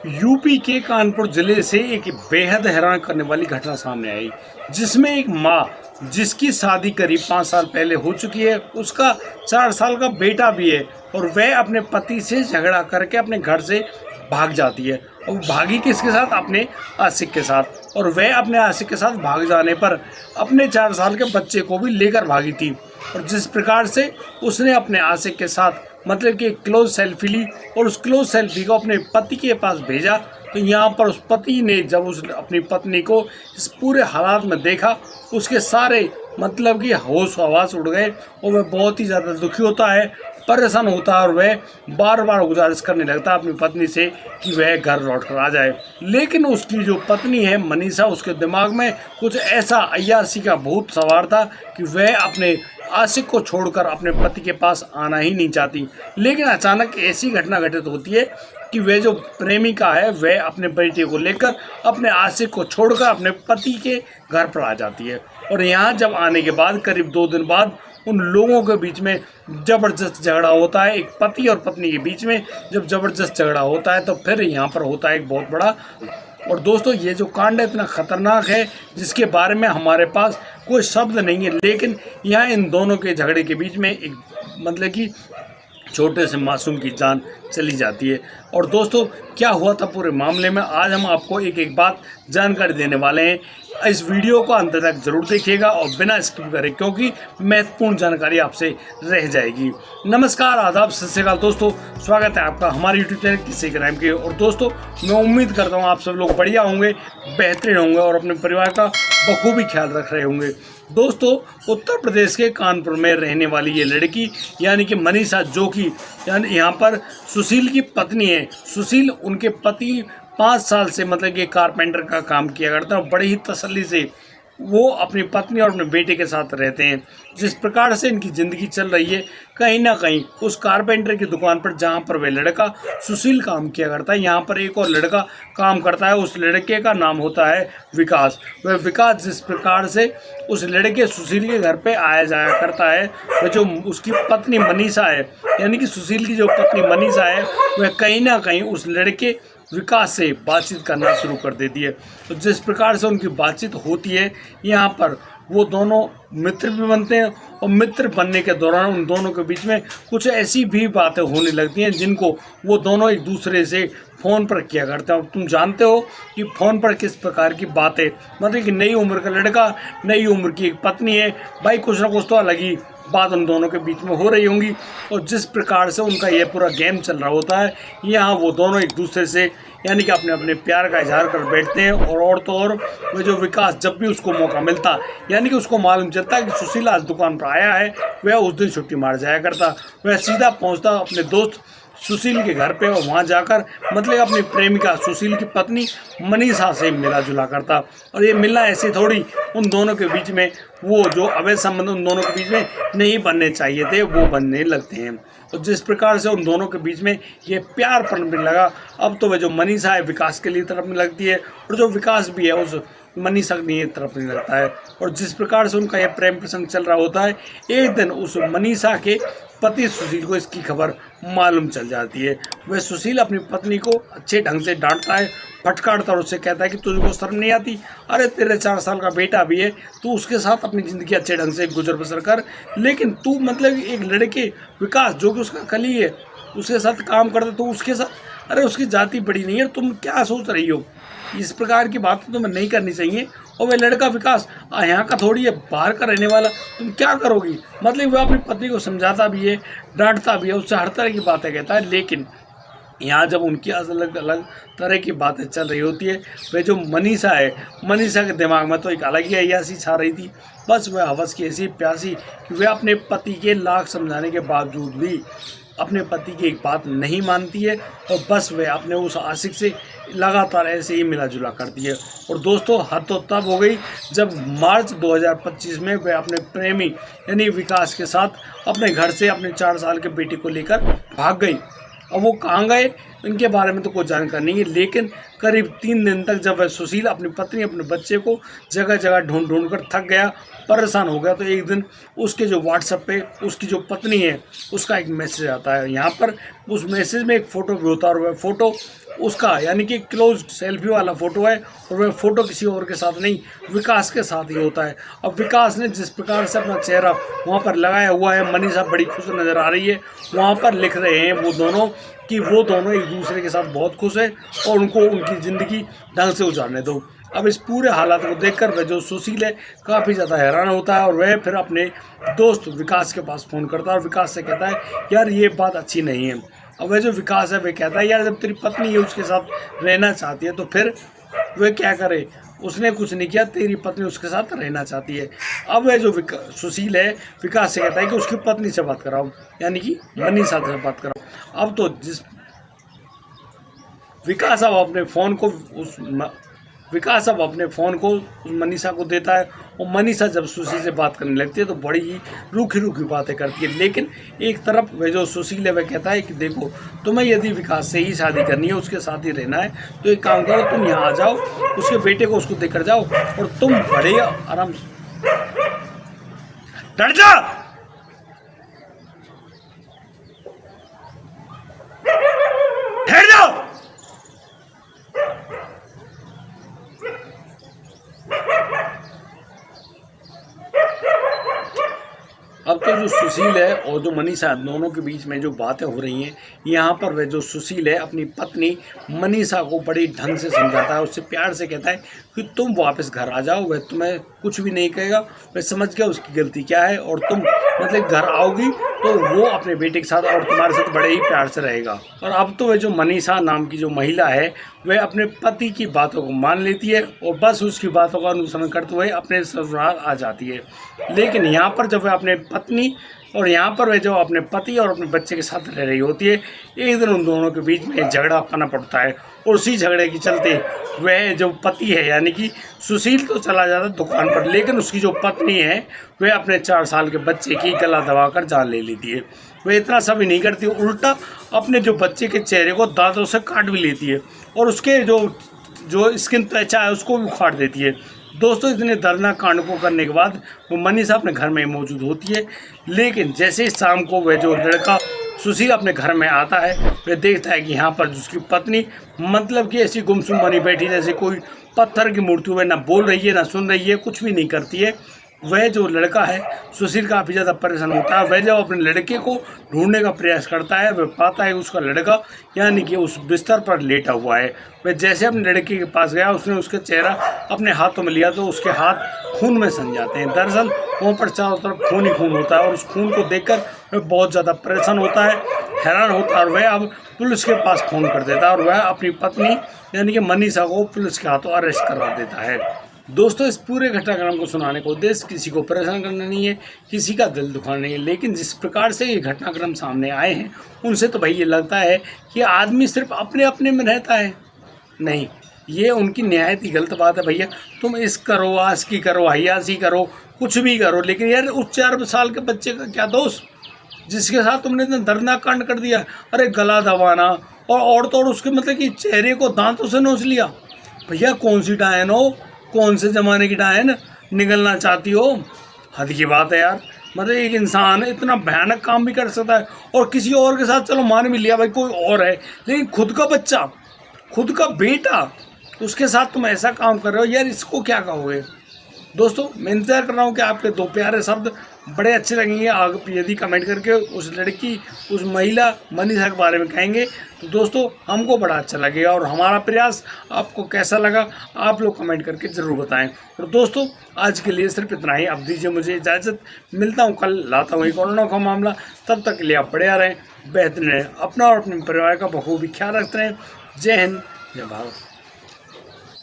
UP के कानपुर जिले से एक बेहद हैरान करने वाली घटना सामने आई, जिसमें एक मां जिसकी शादी करीब 5 साल पहले हो चुकी है, उसका 4 साल का बेटा भी है और वह अपने पति से झगड़ा करके अपने घर से भाग जाती है। और भागी किसके साथ? अपने आशिक के साथ। और वह अपने आशिक के साथ भाग जाने पर अपने 4 साल के बच्चे को भी लेकर भागी थी। और जिस प्रकार से उसने अपने आशिक के साथ मतलब कि क्लोज सेल्फी ली और उस क्लोज सेल्फी को अपने पति के पास भेजा, तो यहाँ पर उस पति ने जब उस अपनी पत्नी को इस पूरे हालात में देखा, उसके सारे मतलब कि होश हवास उड़ गए और वह बहुत ही ज़्यादा दुखी होता है, परेशान होता है और वह बार बार गुजारिश करने लगता है अपनी पत्नी से कि वह घर लौट कर आ जाए। लेकिन उसकी जो पत्नी है मनीषा, उसके दिमाग में कुछ ऐसा अय्यासी का भूत सवार था कि वह अपने आशिक को छोड़कर अपने पति के पास आना ही नहीं चाहती। लेकिन अचानक ऐसी घटना घटित होती है कि वह जो प्रेमिका है वह अपने बेटे को लेकर अपने आशिक को छोड़कर अपने पति के घर पर आ जाती है। और यहाँ जब आने के बाद करीब 2 दिन बाद उन लोगों के बीच में ज़बरदस्त झगड़ा होता है। एक पति और पत्नी के बीच में जब ज़बरदस्त झगड़ा होता है तो फिर यहाँ पर होता है एक बहुत बड़ा। और दोस्तों, ये जो कांड है इतना ख़तरनाक है जिसके बारे में हमारे पास कोई शब्द नहीं है। लेकिन यहाँ इन दोनों के झगड़े के बीच में एक मतलब कि छोटे से मासूम की जान चली जाती है। और दोस्तों, क्या हुआ था पूरे मामले में, आज हम आपको एक एक बात जानकारी देने वाले हैं। इस वीडियो को अंत तक जरूर देखिएगा और बिना स्किप करें, क्योंकि महत्वपूर्ण जानकारी आपसे रह जाएगी। नमस्कार, आदाब, सत श्री अकाल दोस्तों, स्वागत है आपका हमारे यूट्यूब चैनल किस्से क्राइम के। और दोस्तों, मैं उम्मीद करता हूँ आप सब लोग बढ़िया होंगे, बेहतरीन होंगे और अपने परिवार का बखूबी ख्याल रख रहे होंगे। दोस्तों, उत्तर प्रदेश के कानपुर में रहने वाली ये लड़की यानी कि मनीषा, जो कि यानी यहाँ पर सुशील की पत्नी है। सुशील उनके पति 5 साल से मतलब कि कारपेंटर का काम किया करते हैं और बड़े ही तसल्ली से वो अपनी पत्नी और अपने बेटे के साथ रहते हैं। जिस प्रकार से इनकी ज़िंदगी चल रही है, कहीं ना कहीं उस कारपेंटर की दुकान पर जहाँ पर वह लड़का सुशील काम किया करता है, यहाँ पर एक और लड़का काम करता है। उस लड़के का नाम होता है विकास। वह विकास जिस प्रकार से उस लड़के सुशील के घर पे आया जाया करता है, वह जो उसकी पत्नी मनीषा है यानी कि सुशील की जो पत्नी मनीषा है, वह कहीं ना कहीं उस लड़के विकास से बातचीत करना शुरू कर देती है। तो जिस प्रकार से उनकी बातचीत होती है, यहाँ पर वो दोनों मित्र भी बनते हैं और मित्र बनने के दौरान उन दोनों के बीच में कुछ ऐसी भी बातें होने लगती हैं जिनको वो दोनों एक दूसरे से फ़ोन पर किया करते हैं। और तुम जानते हो कि फ़ोन पर किस प्रकार की बातें, मतलब कि नई उम्र का लड़का, नई उम्र की एक पत्नी है, भाई कुछ ना कुछ तो अलग ही बात उन दोनों के बीच में हो रही होंगी। और जिस प्रकार से उनका ये पूरा गेम चल रहा होता है, यहाँ वो दोनों एक दूसरे से यानी कि अपने अपने प्यार का इजहार कर बैठते हैं। और तो और वह जो विकास, जब भी उसको मौका मिलता यानी कि उसको मालूम चलता है कि सुशील आज दुकान पर आया है, वह उस दिन छुट्टी मार जाया करता। वह सीधा पहुँचता अपने दोस्त सुशील के घर पे और वहाँ जाकर मतलब अपनी प्रेमिका सुशील की पत्नी मनीषा से मिला जुला करता। और ये मिलना ऐसे थोड़ी, उन दोनों के बीच में वो जो अवैध संबंध उन दोनों के बीच में नहीं बनने चाहिए थे, वो बनने लगते हैं। और जिस प्रकार से उन दोनों के बीच में ये प्यार पनपने लगा, अब तो वह जो मनीषा है विकास के लिए तरफने लगती है और जो विकास भी है उस मनीषा के लिए तरफने लगता है। और जिस प्रकार से उनका यह प्रेम प्रसंग चल रहा होता है, एक दिन उस मनीषा के पति सुशील को इसकी खबर मालूम चल जाती है। वह सुशील अपनी पत्नी को अच्छे ढंग से डांटता है, फटकारता और उससे कहता है कि तुझको शर्म नहीं आती? अरे तेरे 4 साल का बेटा भी है, तू उसके साथ अपनी ज़िंदगी अच्छे ढंग से गुजर बसर कर, लेकिन तू मतलब एक लड़के विकास जो कि उसका कली है, उसके साथ काम करते तो उसके साथ, अरे उसकी जाति बड़ी नहीं है, तुम क्या सोच रही हो? इस प्रकार की बातें तुम्हें नहीं करनी चाहिए। और वह लड़का विकास यहाँ का थोड़ी है, बाहर का रहने वाला, तुम क्या करोगी? मतलब वह अपनी पत्नी को समझाता भी है, डांटता भी है, उससे हर तरह की बातें कहता है। लेकिन यहाँ जब उनकी अलग अलग तरह की बातें चल रही होती है, वह जो मनीषा है, मनीषा के दिमाग में तो एक अलग ही अय्यासी छा रही थी। बस वह हवस की ऐसी प्यासी कि वह अपने पति के लाख समझाने के बावजूद भी अपने पति की एक बात नहीं मानती है और बस वह अपने उस आशिक से लगातार ऐसे ही मिला जुला करती है। और दोस्तों, हद तो तब हो गई जब मार्च 2025 में वह अपने प्रेमी यानी विकास के साथ अपने घर से अपने 4 साल के बेटे को लेकर भाग गई। और वो कहाँ गए? इनके बारे में तो कोई जानकारी नहीं है। लेकिन करीब 3 दिन तक जब वह सुशील अपनी पत्नी अपने बच्चे को जगह जगह ढूंढ ढूंढ कर थक गया, परेशान हो गया, तो एक दिन उसके जो व्हाट्सएप पे उसकी जो पत्नी है उसका एक मैसेज आता है। यहाँ पर उस मैसेज में एक फ़ोटो भी होता है और वह फ़ोटो उसका यानी कि क्लोज सेल्फी वाला फ़ोटो है और वह फ़ोटो किसी और के साथ नहीं, विकास के साथ ही होता है। अब विकास ने जिस प्रकार से अपना चेहरा वहाँ पर लगाया हुआ है, मनीषा बड़ी खुश नज़र आ रही है। वहाँ पर लिख रहे हैं वो दोनों कि वो दोनों एक दूसरे के साथ बहुत खुश है और उनको उनकी ज़िंदगी ढंग से गुजारने दो। अब इस पूरे हालात को देखकर वह जो सुशील है काफ़ी ज़्यादा हैरान होता है और वह फिर अपने दोस्त विकास के पास फ़ोन करता है और विकास से कहता है यार ये बात अच्छी नहीं है। अब वह जो विकास है वह कहता है यार जब तेरी पत्नी है उसके साथ रहना चाहती है तो फिर वह क्या करे, उसने कुछ नहीं किया, तेरी पत्नी उसके साथ रहना चाहती है। अब वह जो सुशील है विकास से कहता है कि उसकी पत्नी से बात कराओ, यानी कि मनीषा से बात कराओ। अब तो जिस विकास अब अपने फ़ोन को उस मनीषा को देता है और मनीषा जब सुशील से बात करने लगती है तो बड़ी ही रूखी रूखी बातें करती है। लेकिन एक तरफ वह जो सुशील है वह कहता है कि देखो तुम्हें यदि विकास से ही शादी करनी है, उसके साथ ही रहना है, तो एक काम करो, तुम यहाँ आ जाओ, उसके बेटे को उसको देकर जाओ और तुम बड़े आराम से डर जा। ठहर जाओ। अब तो जो सुशील है और जो मनीषा दोनों के बीच में जो बातें हो रही हैं, यहाँ पर वह जो सुशील है अपनी पत्नी मनीषा को बड़ी ढंग से समझाता है, उससे प्यार से कहता है कि तुम वापस घर आ जाओ, वह तुम्हें कुछ भी नहीं कहेगा, वह समझ गया उसकी गलती क्या है और तुम मतलब घर आओगी तो वो अपने बेटे के साथ और तुम्हारे साथ बड़े ही प्यार से रहेगा। और अब तो वह जो मनीषा नाम की जो महिला है वह अपने पति की बातों को मान लेती है और बस उसकी बातों का अनुसरण करते हुए अपने ससुराल आ जाती है। लेकिन यहाँ पर जब वह अपने पत्नी और यहाँ पर वह जो अपने पति और अपने बच्चे के साथ रह रही होती है, एक दिन उन दोनों के बीच में झगड़ा पाना पड़ता है और उसी झगड़े के चलते वह जो पति है यानी कि सुशील तो चला जाता है दुकान पर, लेकिन उसकी जो पत्नी है वह अपने 4 साल के बच्चे की गला दबाकर जान ले लेती है। वह इतना सब ही नहीं करती, उल्टा अपने जो बच्चे के चेहरे को दांतों से काट भी लेती है और उसके जो स्किन त्वचा है उसको भी उखाड़ देती है। दोस्तों इतने दर्दनाक कांड को करने के बाद वो मनीषा अपने घर में मौजूद होती है। लेकिन जैसे ही शाम को वह जो लड़का सुशील अपने घर में आता है वह देखता है कि यहाँ पर उसकी पत्नी मतलब कि ऐसी गुमसुम बनी बैठी जैसे कोई पत्थर की मूर्ति, वह ना बोल रही है ना सुन रही है, कुछ भी नहीं करती है। वह जो लड़का है सुशील काफ़ी ज़्यादा परेशान होता है। वह जब अपने लड़के को ढूंढने का प्रयास करता है वह पाता है उसका लड़का यानी कि उस बिस्तर पर लेटा हुआ है। वह जैसे अपने लड़के के पास गया उसने उसका चेहरा अपने हाथों में लिया तो उसके हाथ खून में सन जाते हैं। दरअसल वहाँ पर चारों तरफ खून ही खून होता है और उस खून को देखकर वह बहुत ज़्यादा परेशान होता है, हैरान होता है और वह अब पुलिस के पास फ़ोन कर देता है और वह अपनी पत्नी यानी कि मनीषा को पुलिस के हाथों अरेस्ट करवा देता है। दोस्तों इस पूरे घटनाक्रम को सुनाने का उद्देश्य किसी को परेशान करना नहीं है, किसी का दिल दुखाना नहीं है, लेकिन जिस प्रकार से ये घटनाक्रम सामने आए हैं उनसे तो भाई ये लगता है कि आदमी सिर्फ अपने अपने में रहता है। नहीं, ये उनकी निहायत ही गलत बात है भैया। तुम इस करो, आस्की करो, हयासी करो, कुछ भी करो, लेकिन यार उस 4 साल के बच्चे का क्या दोष जिसके साथ तुमने इतना दर्दनाक कांड कर दिया। अरे गला दबाना और तो और उसके मतलब कि चेहरे को दांतों से नोच लिया। भैया कौन सी डायन हो, कौन से ज़माने की डायन निकलना चाहती हो? हद की बात है यार। मतलब एक इंसान इतना भयानक काम भी कर सकता है और किसी और के साथ चलो मान भी लिया भाई कोई और है, लेकिन खुद का बच्चा, खुद का बेटा, उसके साथ तुम ऐसा काम कर रहे हो यार, इसको क्या कहोगे? दोस्तों मैं इंतज़ार कर रहा हूँ कि आपके 2 प्यारे शब्द बड़े अच्छे लगेंगे आप यदि कमेंट करके उस लड़की, उस महिला मनीषा के बारे में कहेंगे तो दोस्तों हमको बड़ा अच्छा लगेगा। और हमारा प्रयास आपको कैसा लगा आप लोग कमेंट करके ज़रूर बताएं। और दोस्तों आज के लिए सिर्फ इतना ही, अब दीजिए मुझे इजाज़त, मिलता हूँ कल, लाता हूँ एक कोरोना का मामला। तब तक के लिए आप बढ़िया रहें, बेहतरीन रहें, अपना और अपने परिवार का बखूबी ख्याल रखते रहें। जय हिंद, जय भारत।